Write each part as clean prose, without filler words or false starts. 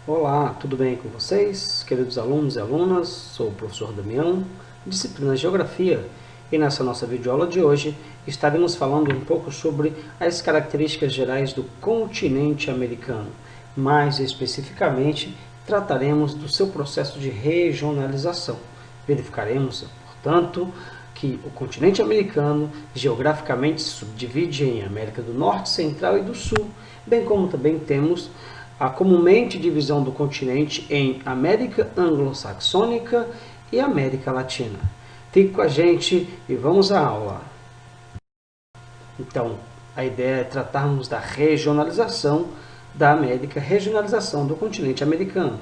Olá, tudo bem com vocês, queridos alunos e alunas? Sou o professor Damião, disciplina Geografia, e nessa nossa videoaula de hoje estaremos falando um pouco sobre as características gerais do continente americano. Mais especificamente, trataremos do seu processo de regionalização. Verificaremos, portanto, que o continente americano geograficamente se subdivide em América do Norte, Central e do Sul, bem como também temos a comumente divisão do continente em América Anglo-Saxônica e América Latina. Fique com a gente e vamos à aula. Então, a ideia é tratarmos da regionalização da América, regionalização do continente americano.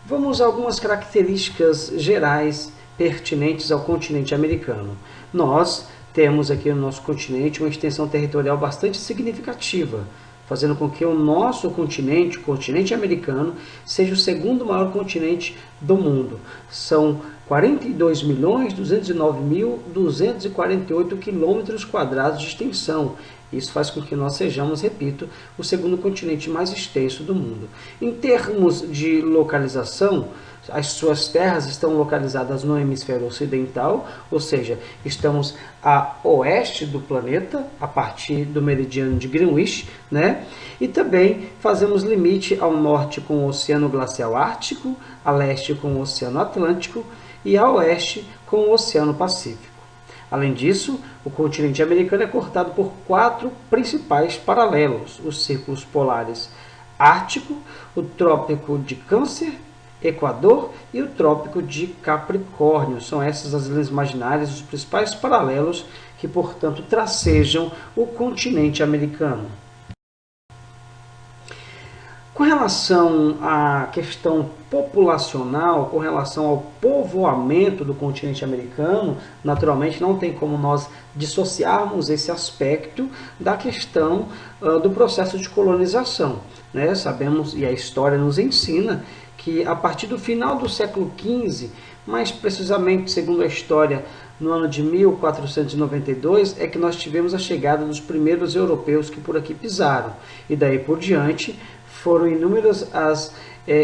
Vamos a algumas características gerais pertinentes ao continente americano. Nós temos aqui no nosso continente uma extensão territorial bastante significativa, fazendo com que o nosso continente, o continente americano, seja o segundo maior continente do mundo. São 42.209.248 quilômetros quadrados de extensão. Isso faz com que nós sejamos, repito, o segundo continente mais extenso do mundo. Em termos de localização, as suas terras estão localizadas no hemisfério ocidental, ou seja, estamos a oeste do planeta, a partir do meridiano de Greenwich, né? E também fazemos limite ao norte com o Oceano Glacial Ártico, a leste com o Oceano Atlântico e a oeste com o Oceano Pacífico. Além disso, o continente americano é cortado por 4 principais paralelos: os círculos polares Ártico, o Trópico de Câncer, Equador e o Trópico de Capricórnio. São essas as linhas imaginárias, os principais paralelos que, portanto, tracejam o continente americano. Com relação à questão populacional, com relação ao povoamento do continente americano, naturalmente não tem como nós dissociarmos esse aspecto da questão do processo de colonização, né? Sabemos, e a história nos ensina, que a partir do final do século XV, mais precisamente segundo a história, no ano de 1492, é que nós tivemos a chegada dos primeiros europeus que por aqui pisaram. E daí por diante foram inúmeras as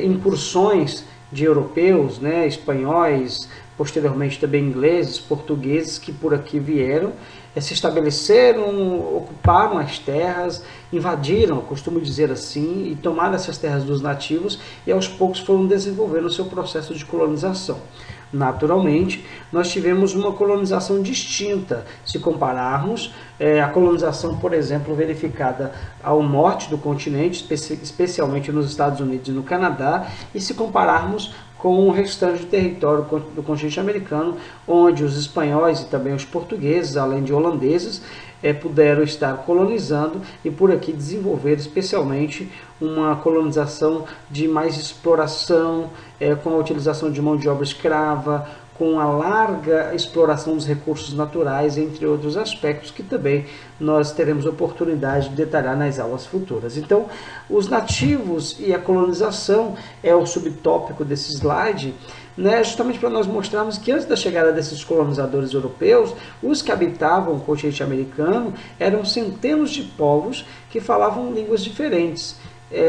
incursões de europeus, né, espanhóis, posteriormente também ingleses, portugueses, que por aqui vieram, se estabeleceram, ocuparam as terras, invadiram, costumo dizer assim, e tomaram essas terras dos nativos e aos poucos foram desenvolvendo o seu processo de colonização. Naturalmente, nós tivemos uma colonização distinta, se compararmos a colonização, por exemplo, verificada ao norte do continente, especialmente nos Estados Unidos e no Canadá, e se compararmos com o restante do território do continente americano, onde os espanhóis e também os portugueses, além de holandeses, puderam estar colonizando e por aqui desenvolver especialmente uma colonização de mais exploração, com a utilização de mão de obra escrava, com a larga exploração dos recursos naturais, entre outros aspectos que também nós teremos oportunidade de detalhar nas aulas futuras. Então, os nativos e a colonização é o subtópico desse slide, né, justamente para nós mostrarmos que antes da chegada desses colonizadores europeus, os que habitavam o continente americano eram centenas de povos que falavam línguas diferentes.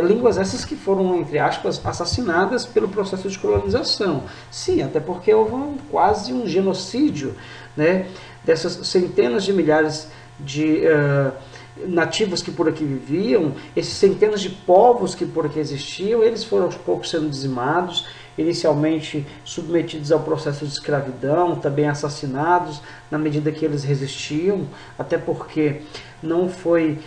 Línguas essas que foram, entre aspas, assassinadas pelo processo de colonização. Sim, até porque houve quase um genocídio, né, dessas centenas de milhares de nativos que por aqui viviam, esses centenas de povos que por aqui existiam, eles foram aos poucos sendo dizimados, inicialmente submetidos ao processo de escravidão, também assassinados na medida que eles resistiam, até porque não foi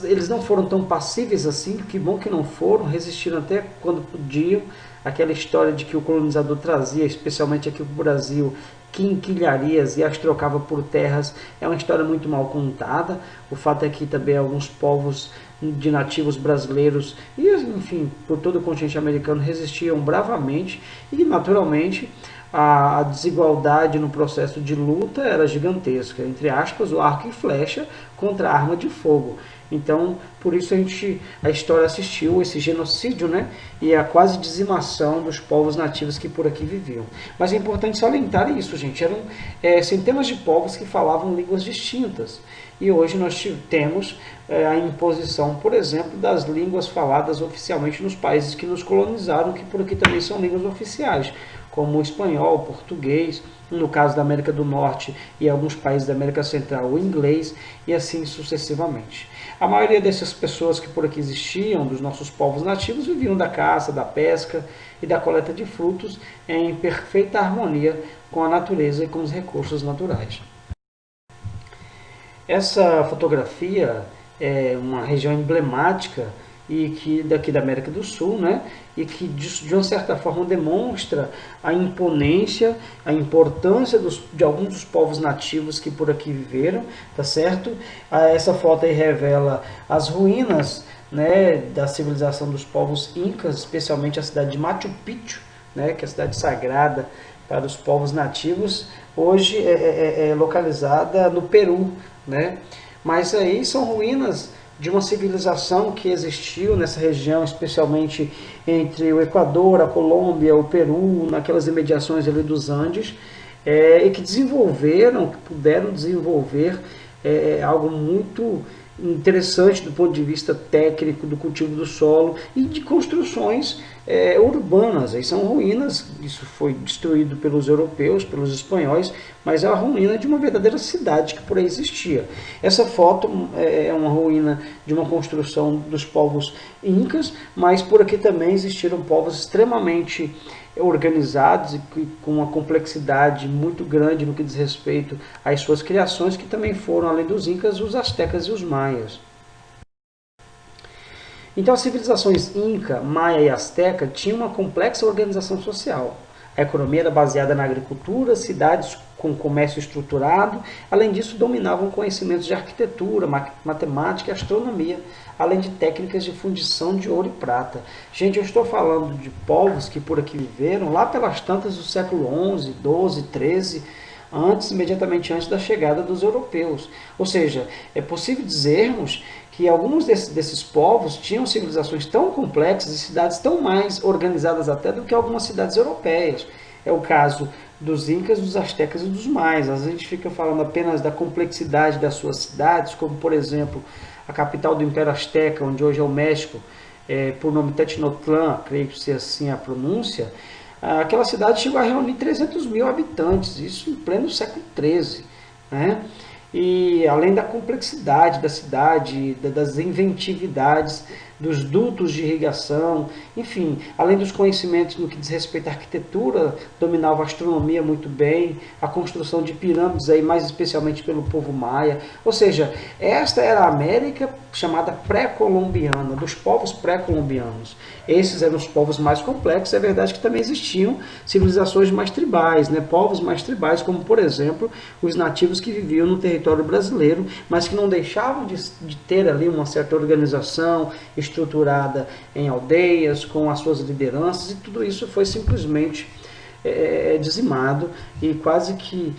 eles não foram tão passíveis assim, que bom que não foram, resistiram até quando podiam. Aquela história de que o colonizador trazia, especialmente aqui para o Brasil, quinquilharias e as trocava por terras, é uma história muito mal contada. O fato é que também alguns povos de nativos brasileiros e, enfim, por todo o continente americano resistiam bravamente e, naturalmente, a desigualdade no processo de luta era gigantesca, entre aspas, o arco e flecha contra a arma de fogo. Então, por isso a história assistiu esse genocídio, né? E a quase dizimação dos povos nativos que por aqui viviam. Mas é importante salientar isso, gente. Eram centenas de povos que falavam línguas distintas. e hoje nós temos a imposição, por exemplo, das línguas faladas oficialmente nos países que nos colonizaram, que por aqui também são línguas oficiais, como o espanhol, o português, no caso da América do Norte e alguns países da América Central, o inglês, e assim sucessivamente. A maioria dessas pessoas que por aqui existiam, dos nossos povos nativos, viviam da caça, da pesca e da coleta de frutos em perfeita harmonia com a natureza e com os recursos naturais. Essa fotografia é uma região emblemática e que daqui da América do Sul, né? E que de uma certa forma demonstra a imponência, a importância de alguns dos povos nativos que por aqui viveram, tá certo? Essa foto aí revela as ruínas, né, da civilização dos povos incas, especialmente a cidade de Machu Picchu, né, que é a cidade sagrada para os povos nativos, hoje é localizada no Peru, né? Mas aí são ruínas de uma civilização que existiu nessa região, especialmente entre o Equador, a Colômbia, o Peru, naquelas imediações ali dos Andes, e que desenvolveram, que puderam desenvolver algo muito interessante do ponto de vista técnico do cultivo do solo e de construções urbanas. Aí são ruínas, isso foi destruído pelos europeus, pelos espanhóis, mas é a ruína de uma verdadeira cidade que por aí existia. Essa foto é uma ruína de uma construção dos povos incas, mas por aqui também existiram povos extremamente organizados e com uma complexidade muito grande no que diz respeito às suas criações, que também foram, além dos incas, os astecas e os maias. Então, as civilizações Inca, Maia e Azteca tinham uma complexa organização social. A economia era baseada na agricultura, cidades com comércio estruturado. Além disso, dominavam conhecimentos de arquitetura, matemática e astronomia, além de técnicas de fundição de ouro e prata. Gente, eu estou falando de povos que por aqui viveram lá pelas tantas do século XI, XII, XIII, imediatamente antes da chegada dos europeus. Ou seja, é possível dizermos que alguns desses povos tinham civilizações tão complexas e cidades tão mais organizadas até do que algumas cidades europeias. É o caso dos incas, dos astecas e dos maias. Às vezes a gente fica falando apenas da complexidade das suas cidades, como por exemplo a capital do Império Azteca, onde hoje é o México, por nome Tenochtitlan, creio que seja assim a pronúncia. Aquela cidade chegou a reunir 300 mil habitantes, isso em pleno século XIII, né? E além da complexidade da cidade, das inventividades, dos dutos de irrigação, enfim, além dos conhecimentos no que diz respeito à arquitetura, dominava a astronomia muito bem, a construção de pirâmides, aí, mais especialmente pelo povo maia. Ou seja, esta era a América chamada pré-colombiana, dos povos pré-colombianos. Esses eram os povos mais complexos. É verdade que também existiam civilizações mais tribais, né? Povos mais tribais, como por exemplo os nativos que viviam no território brasileiro, mas que não deixavam de ter ali uma certa organização estruturada em aldeias, com as suas lideranças, e tudo isso foi simplesmente dizimado e quase que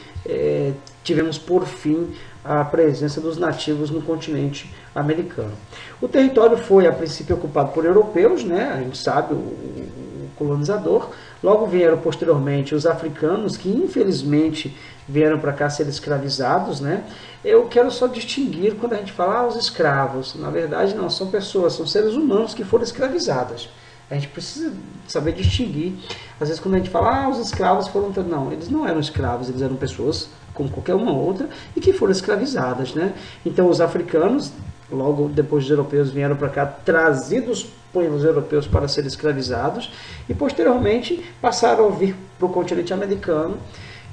tivemos por fim a presença dos nativos no continente americano. O território foi a princípio ocupado por europeus, né? A gente sabe, o colonizador. Logo vieram posteriormente os africanos, que infelizmente vieram para cá ser escravizados, né? Eu quero só distinguir quando a gente fala os escravos. Na verdade não, são pessoas, são seres humanos que foram escravizados. A gente precisa saber distinguir. Às vezes quando a gente fala, os escravos foram... Não, eles não eram escravos, eles eram pessoas como qualquer uma outra e que foram escravizadas, né? Então os africanos, logo depois dos europeus, vieram para cá trazidos pelos europeus para serem escravizados e posteriormente passaram a vir para o continente americano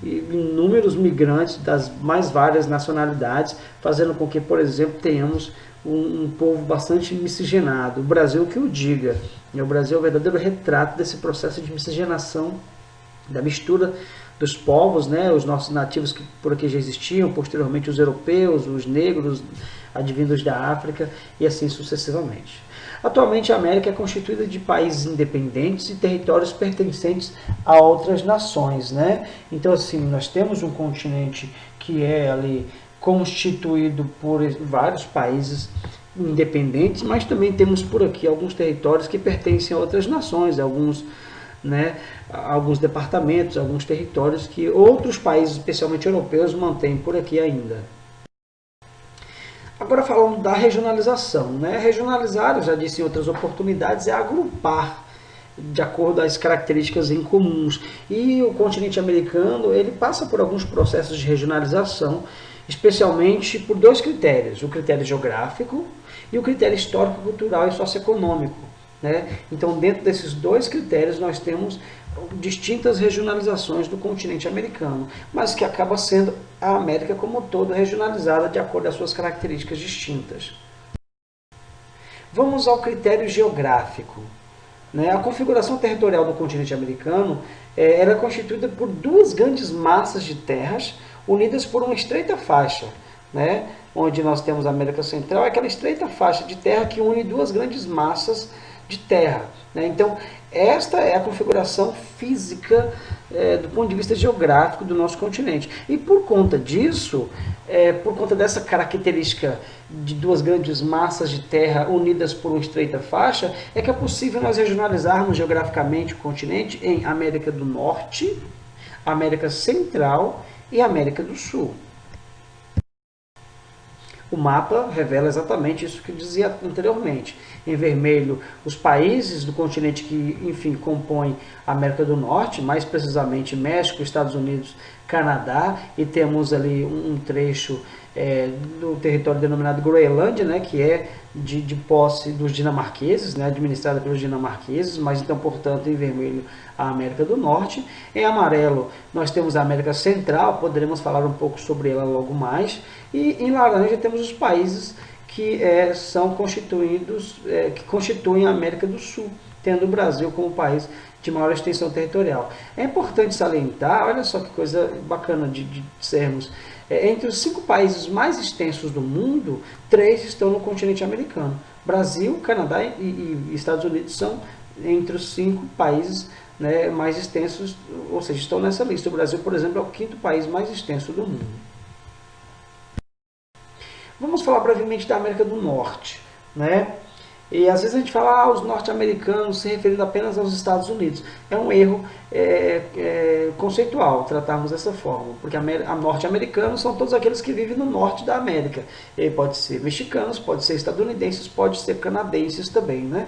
e inúmeros migrantes das mais várias nacionalidades, fazendo com que, por exemplo, tenhamos um povo bastante miscigenado. O Brasil que o diga. O Brasil é o verdadeiro retrato desse processo de miscigenação, da mistura dos povos, né? Os nossos nativos que por aqui já existiam, posteriormente os europeus, os negros advindos da África e assim sucessivamente. Atualmente a América é constituída de países independentes e territórios pertencentes a outras nações, né? Então assim, nós temos um continente que é ali constituído por vários países independentes, mas também temos por aqui alguns territórios que pertencem a outras nações, alguns departamentos, alguns territórios que outros países, especialmente europeus, mantêm por aqui ainda. Agora falando da regionalização, né? Regionalizar, eu já disse em outras oportunidades, é agrupar de acordo com as características em comuns. E o continente americano, ele passa por alguns processos de regionalização, especialmente por dois critérios, o critério geográfico e o critério histórico, cultural e socioeconômico, né? Então, dentro desses dois critérios, nós temos distintas regionalizações do continente americano, mas que acaba sendo a América como um todo regionalizada de acordo com as suas características distintas. Vamos ao critério geográfico. A configuração territorial do continente americano era constituída por duas grandes massas de terras unidas por uma estreita faixa, né? Onde nós temos a América Central, é aquela estreita faixa de terra que une duas grandes massas de terra, né? Então, esta é a configuração física do ponto de vista geográfico do nosso continente. E por conta disso, por conta dessa característica de duas grandes massas de terra unidas por uma estreita faixa, é que é possível nós regionalizarmos geograficamente o continente em América do Norte, América Central e América do Sul. O mapa revela exatamente isso que eu dizia anteriormente. Em vermelho, os países do continente que, enfim, compõem a América do Norte, mais precisamente México, Estados Unidos, Canadá, e temos ali um trecho do território denominado Groenlândia, né, que é de posse dos dinamarqueses, né, administrada pelos dinamarqueses, mas então, portanto, em vermelho, a América do Norte. Em amarelo, nós temos a América Central, poderemos falar um pouco sobre ela logo mais, e em laranja temos os países que são constituídos, que constituem a América do Sul, tendo o Brasil como país de maior extensão territorial. É importante salientar, olha só que coisa bacana de sermos, entre os 5 países mais extensos do mundo, 3 estão no continente americano. Brasil, Canadá e Estados Unidos são entre os 5 países, né, mais extensos, ou seja, estão nessa lista. O Brasil, por exemplo, é o 5º país mais extenso do mundo. Vamos falar brevemente da América do Norte, né? E às vezes a gente fala, os norte-americanos se referindo apenas aos Estados Unidos. É um erro conceitual tratarmos dessa forma, porque norte-americanos são todos aqueles que vivem no norte da América. E pode ser mexicanos, pode ser estadunidenses, pode ser canadenses também, né?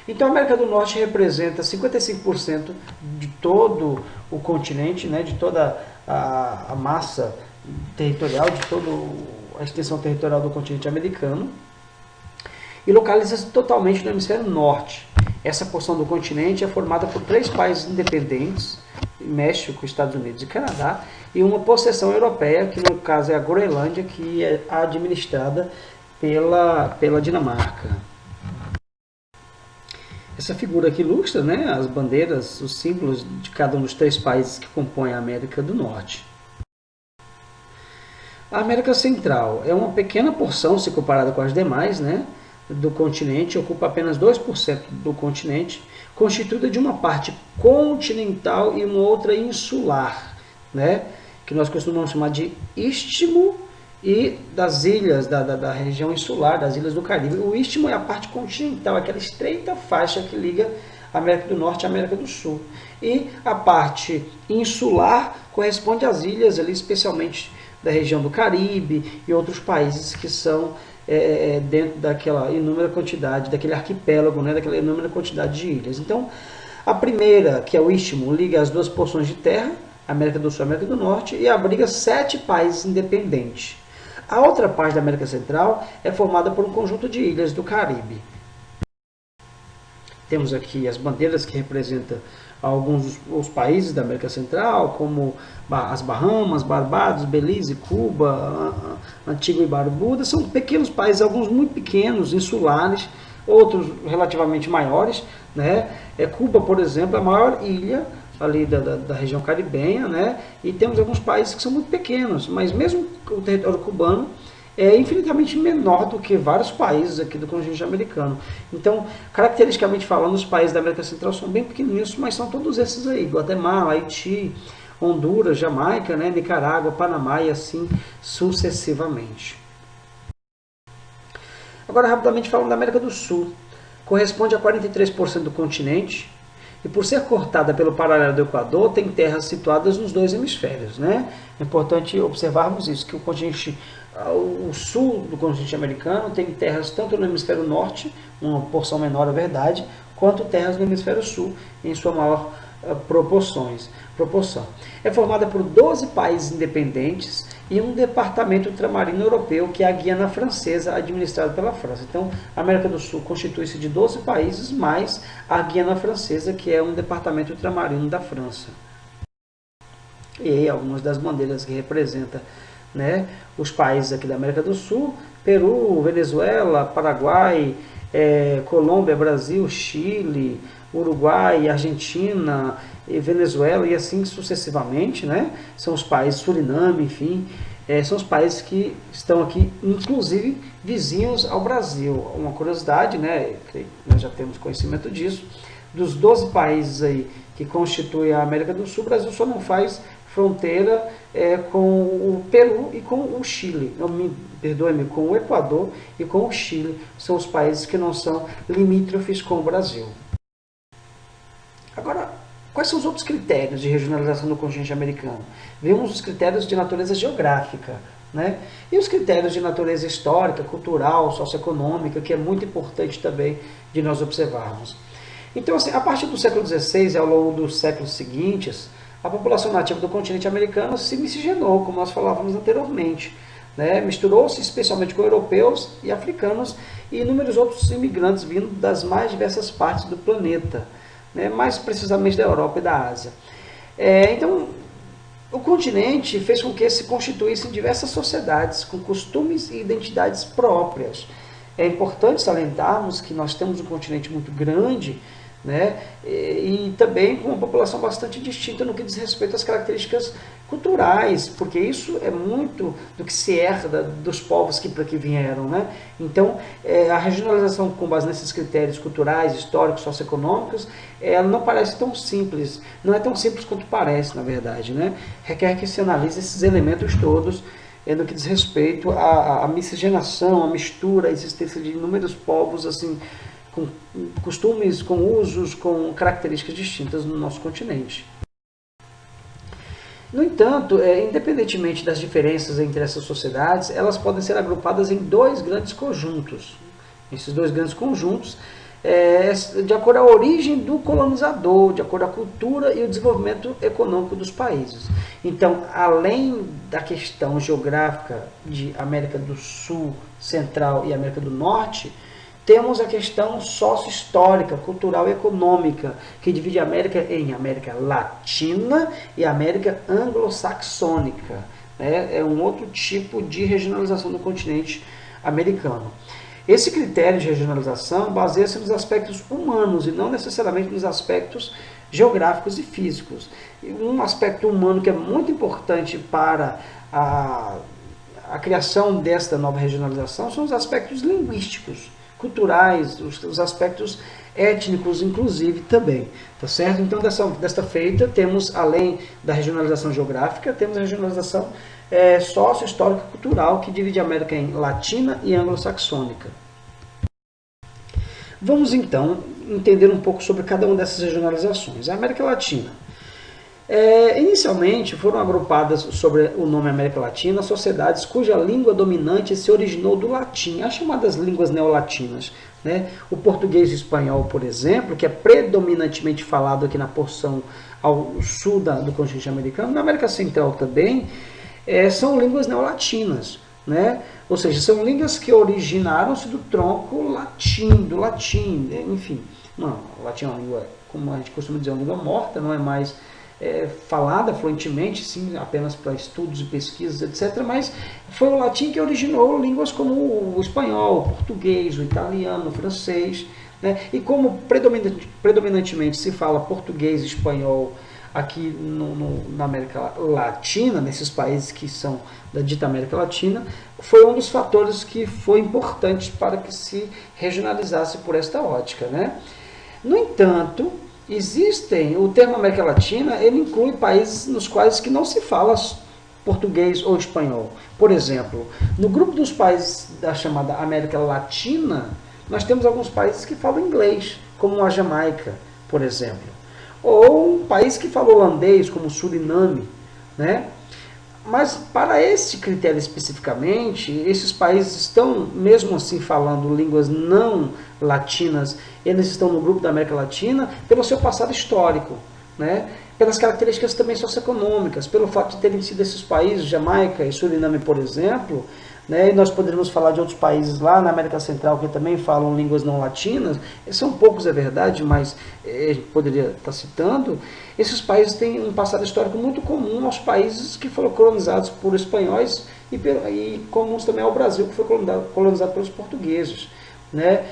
Então a América do Norte representa 55% de todo o continente, né? De toda a massa territorial, de toda a extensão territorial do continente americano, e localiza-se totalmente no hemisfério norte. Essa porção do continente é formada por 3 países independentes, México, Estados Unidos e Canadá, e uma possessão europeia, que no caso é a Groenlândia, que é administrada pela Dinamarca. Essa figura aqui ilustra, né, as bandeiras, os símbolos de cada um dos 3 países que compõem a América do Norte. A América Central é uma pequena porção, se comparada com as demais, né, do continente, ocupa apenas 2% do continente, constituída de uma parte continental e uma outra insular, né, que nós costumamos chamar de istmo, e das ilhas, da região insular, das ilhas do Caribe. O istmo é a parte continental, aquela estreita faixa que liga a América do Norte e a América do Sul. E a parte insular corresponde às ilhas, ali, especialmente da região do Caribe e outros países que são dentro daquela inúmera quantidade, daquele arquipélago, né, daquela inúmera quantidade de ilhas. Então, a primeira, que é o istmo, liga as 2 porções de terra, América do Sul e América do Norte, e abriga 7 países independentes. A outra parte da América Central é formada por um conjunto de ilhas do Caribe. Temos aqui as bandeiras que representam alguns dos países da América Central, como as Bahamas, Barbados, Belize, Cuba, Antigua e Barbuda. São pequenos países, alguns muito pequenos, insulares, outros relativamente maiores, né? Cuba, por exemplo, é a maior ilha ali da região caribenha, né? E temos alguns países que são muito pequenos, mas mesmo o território cubano é infinitamente menor do que vários países aqui do continente americano. Então, caracteristicamente falando, os países da América Central são bem pequenininhos, mas são todos esses aí: Guatemala, Haiti, Honduras, Jamaica, né? Nicarágua, Panamá e assim sucessivamente. Agora, rapidamente falando da América do Sul. Corresponde a 43% do continente e por ser cortada pelo paralelo do Equador, tem terras situadas nos dois hemisférios, né? É importante observarmos isso, que o sul do continente americano tem terras tanto no hemisfério norte, uma porção menor, é verdade, quanto terras no hemisfério sul, em sua maior proporção. É formada por 12 países independentes e um departamento ultramarino europeu, que é a Guiana Francesa, administrado pela França. Então, a América do Sul constitui-se de 12 países, mais a Guiana Francesa, que é um departamento ultramarino da França. E aí, algumas das bandeiras que representam, né, os países aqui da América do Sul: Peru, Venezuela, Paraguai, Colômbia, Brasil, Chile, Uruguai, Argentina, e Venezuela, e assim sucessivamente, né? São os países, Suriname, enfim, são os países que estão aqui, inclusive vizinhos ao Brasil. Uma curiosidade, né? Nós já temos conhecimento disso, dos 12 países aí que constituem a América do Sul, o Brasil só não faz fronteira com o Peru e com o Chile, perdoe-me, com o Equador e com o Chile, são os países que não são limítrofes com o Brasil. Agora, quais são os outros critérios de regionalização do continente americano? Vemos os critérios de natureza geográfica, né? E os critérios de natureza histórica, cultural, socioeconômica, que é muito importante também de nós observarmos. Então, assim, a partir do século XVI e ao longo dos séculos seguintes, a população nativa do continente americano se miscigenou, como nós falávamos anteriormente, né? Misturou-se especialmente com europeus e africanos e inúmeros outros imigrantes vindo das mais diversas partes do planeta, né? Mais precisamente da Europa e da Ásia. Então, o continente fez com que se constituíssem diversas sociedades com costumes e identidades próprias. É importante salientarmos que nós temos um continente muito grande, né? E também com uma população bastante distinta no que diz respeito às características culturais, porque isso é muito do que se herda dos povos que para aqui vieram, né? Então, a regionalização com base nesses critérios culturais, históricos, socioeconômicos, ela não parece tão simples, não é tão simples quanto parece, na verdade, né? Requer que se analise esses elementos todos no que diz respeito à miscigenação, à mistura, à existência de inúmeros povos, assim, com costumes, com usos, com características distintas no nosso continente. No entanto, independentemente das diferenças entre essas sociedades, elas podem ser agrupadas em dois grandes conjuntos. Esses dois grandes conjuntos, de acordo à origem do colonizador, de acordo à cultura e o desenvolvimento econômico dos países. Então, além da questão geográfica de América do Sul, Central e América do Norte, temos a questão sócio-histórica, cultural e econômica, que divide a América em América Latina e América Anglo-Saxônica. É um outro tipo de regionalização do continente americano. Esse critério de regionalização baseia-se nos aspectos humanos e não necessariamente nos aspectos geográficos e físicos. Um aspecto humano que é muito importante para a criação desta nova regionalização são os aspectos linguísticos, culturais, os aspectos étnicos, inclusive, também, tá certo? Então, desta feita, temos, além da regionalização geográfica, temos a regionalização sócio-histórica cultural, que divide a América em latina e anglo-saxônica. Vamos, então, entender um pouco sobre cada uma dessas regionalizações. A América Latina. Inicialmente foram agrupadas sobre o nome América Latina sociedades cuja língua dominante se originou do latim, as chamadas línguas neolatinas, né? O português e o espanhol, por exemplo, que é predominantemente falado aqui na porção ao sul do continente americano, na América Central também, são línguas neolatinas, né? Ou seja, são línguas que originaram-se do tronco do latim, enfim. Não, o latim é uma língua, como a gente costuma dizer, uma língua morta, não é mais falada fluentemente, sim, apenas para estudos e pesquisas, etc. Mas foi o latim que originou línguas como o espanhol, o português, o italiano, o francês, né? E como predominantemente se fala português e espanhol aqui na América Latina, nesses países que são da dita América Latina, foi um dos fatores que foi importante para que se regionalizasse por esta ótica, né? No entanto, o termo América Latina, ele inclui países nos quais que não se fala português ou espanhol. Por exemplo, no grupo dos países da chamada América Latina, nós temos alguns países que falam inglês, como a Jamaica, por exemplo. ou um país que fala holandês, como Suriname, né? Mas para esse critério especificamente, esses países estão, mesmo assim, falando línguas não latinas, eles estão no grupo da América Latina pelo seu passado histórico, né? Pelas características também socioeconômicas, pelo fato de terem sido esses países, Jamaica e Suriname, por exemplo, né? E nós poderíamos falar de outros países lá na América Central que também falam línguas não latinas, são poucos, é verdade, mas a gente poderia estar citando. Esses países têm um passado histórico muito comum aos países que foram colonizados por espanhóis e comuns também ao Brasil, que foi colonizado pelos portugueses, né?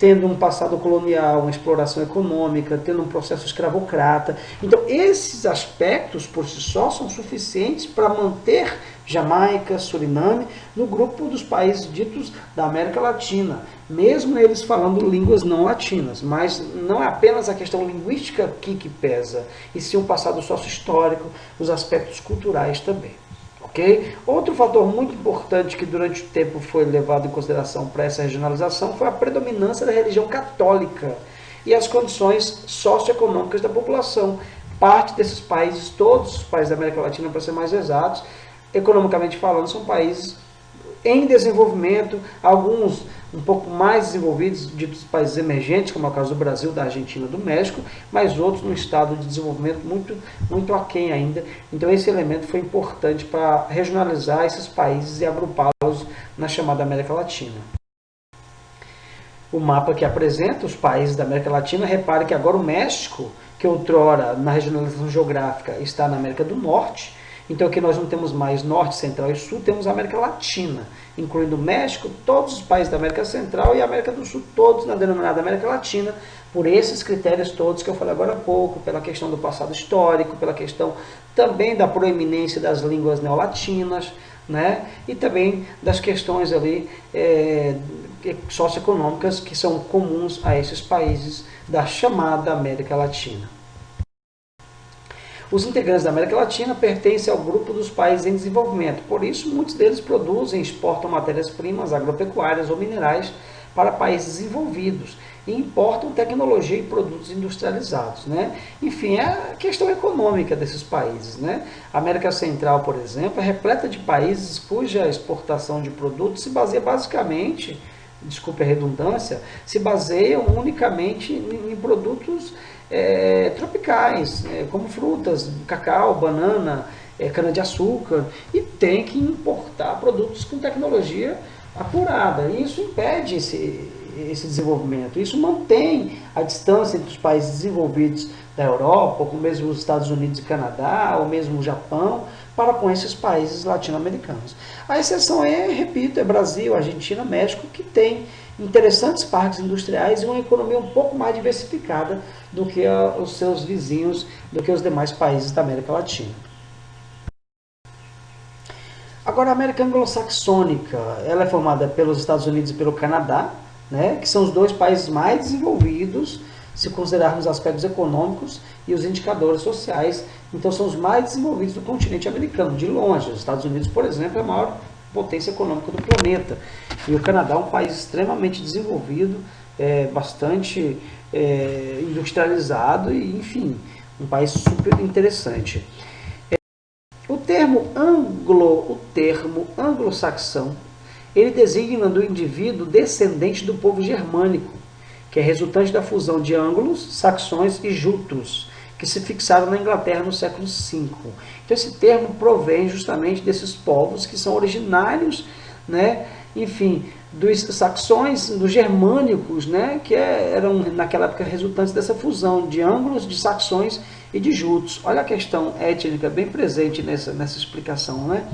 Tendo um passado colonial, uma exploração econômica, tendo um processo escravocrata. Então, esses aspectos, por si só, são suficientes para manter Jamaica, Suriname, no grupo dos países ditos da América Latina, mesmo eles falando línguas não latinas. Mas não é apenas a questão linguística aqui que pesa, e sim o passado sócio-histórico, os aspectos culturais também. Okay? Outro fator muito importante que durante o tempo foi levado em consideração para essa regionalização foi a predominância da religião católica e as condições socioeconômicas da população. Parte desses países, todos os países da América Latina, para ser mais exatos, economicamente falando, são países em desenvolvimento, alguns um pouco mais desenvolvidos, ditos países emergentes, como é o caso do Brasil, da Argentina, do México, mas outros no estado de desenvolvimento muito aquém ainda. Então esse elemento foi importante para regionalizar esses países e agrupá-los na chamada América Latina. O mapa que apresenta os países da América Latina, repare que agora o México, que outrora na regionalização geográfica está na América do Norte, então aqui nós não temos mais Norte, Central e Sul, temos a América Latina, incluindo o México, todos os países da América Central e a América do Sul, todos na denominada América Latina, por esses critérios todos que eu falei agora há pouco, pela questão do passado histórico, pela questão também da proeminência das línguas neolatinas, né? E também das questões ali socioeconômicas que são comuns a esses países da chamada América Latina. Os integrantes da América Latina pertencem ao grupo dos países em desenvolvimento, por isso muitos deles produzem e exportam matérias-primas agropecuárias ou minerais para países desenvolvidos e importam tecnologia e produtos industrializados, né? Enfim, é a questão econômica desses países, né? A América Central, por exemplo, é repleta de países cuja exportação de produtos se baseia basicamente, desculpe a redundância, se baseiam unicamente em produtos tropicais, como frutas, cacau, banana, cana-de-açúcar, e tem que importar produtos com tecnologia apurada. E isso impede esse desenvolvimento. Isso mantém a distância entre os países desenvolvidos da Europa, ou mesmo os Estados Unidos e Canadá, ou mesmo o Japão, para com esses países latino-americanos. A exceção repito, é Brasil, Argentina, México, que tem interessantes parques industriais e uma economia um pouco mais diversificada do que os seus vizinhos, do que os demais países da América Latina. Agora, a América Anglo-Saxônica, ela é formada pelos Estados Unidos e pelo Canadá, né, que são os dois países mais desenvolvidos, se considerarmos aspectos econômicos e os indicadores sociais. Então, são os mais desenvolvidos do continente americano, de longe. Os Estados Unidos, por exemplo, é a maior potência econômica do planeta. E o Canadá é um país extremamente desenvolvido, bastante industrializado e, enfim, um país super interessante. O termo anglo-saxão, ele designa do indivíduo descendente do povo germânico, que é resultante da fusão de anglos, saxões e jutos, que se fixaram na Inglaterra no século V. Então esse termo provém justamente desses povos que são originários, né, enfim, dos saxões, dos germânicos, né, que eram naquela época resultantes dessa fusão de anglos, de saxões e de jutos. Olha a questão étnica bem presente nessa explicação, né?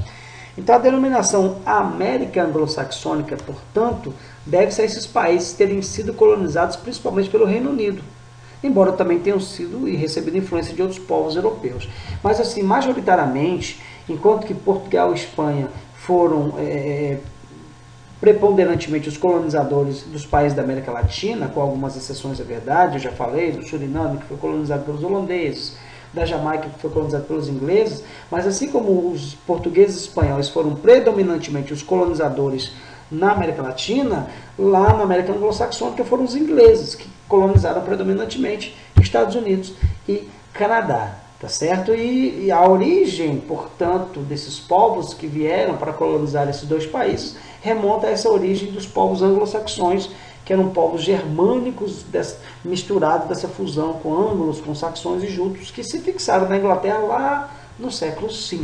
Então a denominação América Anglo-Saxônica, portanto, deve-se a esses países terem sido colonizados principalmente pelo Reino Unido, embora também tenham sido e recebido influência de outros povos europeus. Mas assim, majoritariamente, enquanto que Portugal e Espanha foram preponderantemente os colonizadores dos países da América Latina, com algumas exceções, é verdade, eu já falei, do Suriname, que foi colonizado pelos holandeses, da Jamaica, que foi colonizado pelos ingleses, mas assim como os portugueses e espanhóis foram predominantemente os colonizadores na América Latina, lá na América Anglo-Saxônica foram os ingleses, que colonizaram predominantemente Estados Unidos e Canadá, tá certo? E a origem, portanto, desses povos que vieram para colonizar esses dois países remonta a essa origem dos povos anglo-saxões, que eram povos germânicos misturados dessa fusão com anglos, com saxões e jutos, que se fixaram na Inglaterra lá no século V.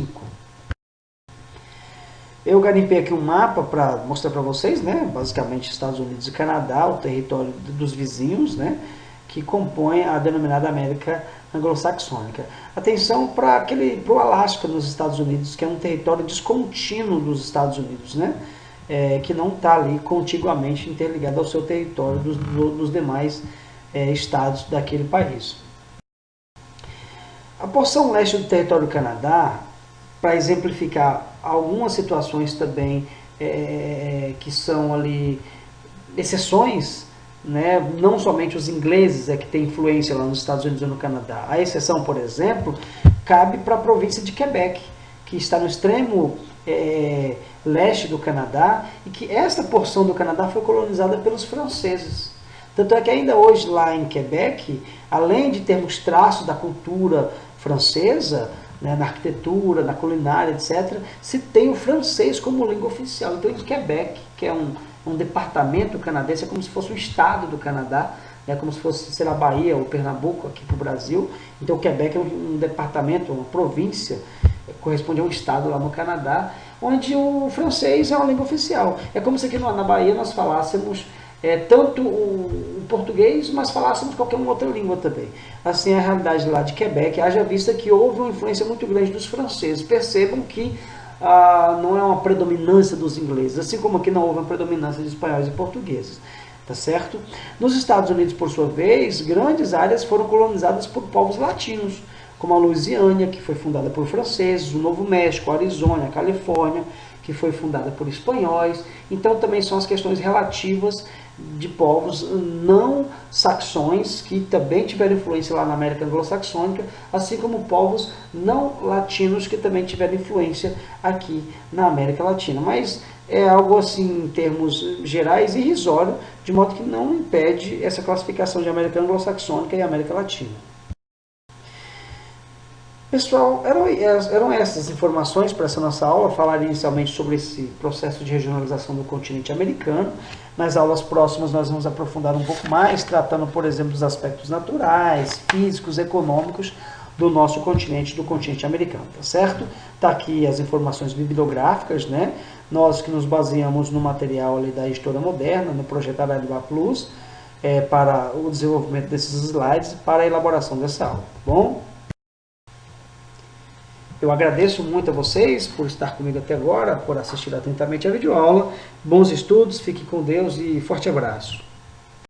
Eu garimpei aqui um mapa para mostrar para vocês, né? Basicamente Estados Unidos e Canadá, o território dos vizinhos, né? Que compõem a denominada América Anglo-Saxônica. Atenção para o Alasca nos Estados Unidos, que é um território descontínuo dos Estados Unidos, né? Que não está ali contiguamente interligado ao seu território dos demais estados daquele país. A porção leste do território do Canadá, para exemplificar algumas situações também que são ali exceções, né? Não somente os ingleses que têm influência lá nos Estados Unidos ou no Canadá. A exceção, por exemplo, cabe para a província de Quebec, que está no extremo leste do Canadá, e que esta porção do Canadá foi colonizada pelos franceses. Tanto é que ainda hoje lá em Quebec, além de termos traços da cultura francesa, né, na arquitetura, na culinária, etc., se tem o francês como língua oficial. Então, em Quebec, que é um departamento canadense, é como se fosse um estado do Canadá, é como se fosse, sei lá, Bahia ou Pernambuco aqui para o Brasil. Então, Quebec é um departamento, uma província, corresponde a um estado lá no Canadá, onde o francês é uma língua oficial. É como se aqui na Bahia nós falássemos tanto o português, mas falássemos qualquer outra língua também. Assim é a realidade lá de Quebec, haja vista que houve uma influência muito grande dos franceses. Percebam que não é uma predominância dos ingleses, assim como aqui não houve uma predominância de espanhóis e portugueses. Tá certo? Nos Estados Unidos, por sua vez, grandes áreas foram colonizadas por povos latinos, como a Louisiana, que foi fundada por franceses, o Novo México, a Arizona, a Califórnia, que foi fundada por espanhóis. Então também são as questões relativas de povos não saxões, que também tiveram influência lá na América Anglo-Saxônica, assim como povos não latinos, que também tiveram influência aqui na América Latina. Mas é algo assim, em termos gerais, irrisório, de modo que não impede essa classificação de América Anglo-Saxônica e América Latina. Pessoal, eram essas informações para essa nossa aula. Falar inicialmente sobre esse processo de regionalização do continente americano. Nas aulas próximas nós vamos aprofundar um pouco mais, tratando, por exemplo, dos aspectos naturais, físicos, econômicos do nosso continente, do continente americano, tá certo? Tá aqui as informações bibliográficas, né? Nós que nos baseamos no material ali da História Moderna, no projeto Araruá Plus, para o desenvolvimento desses slides, para a elaboração dessa aula, tá bom? Eu agradeço muito a vocês por estar comigo até agora, por assistir atentamente a videoaula. Bons estudos, fique com Deus e forte abraço.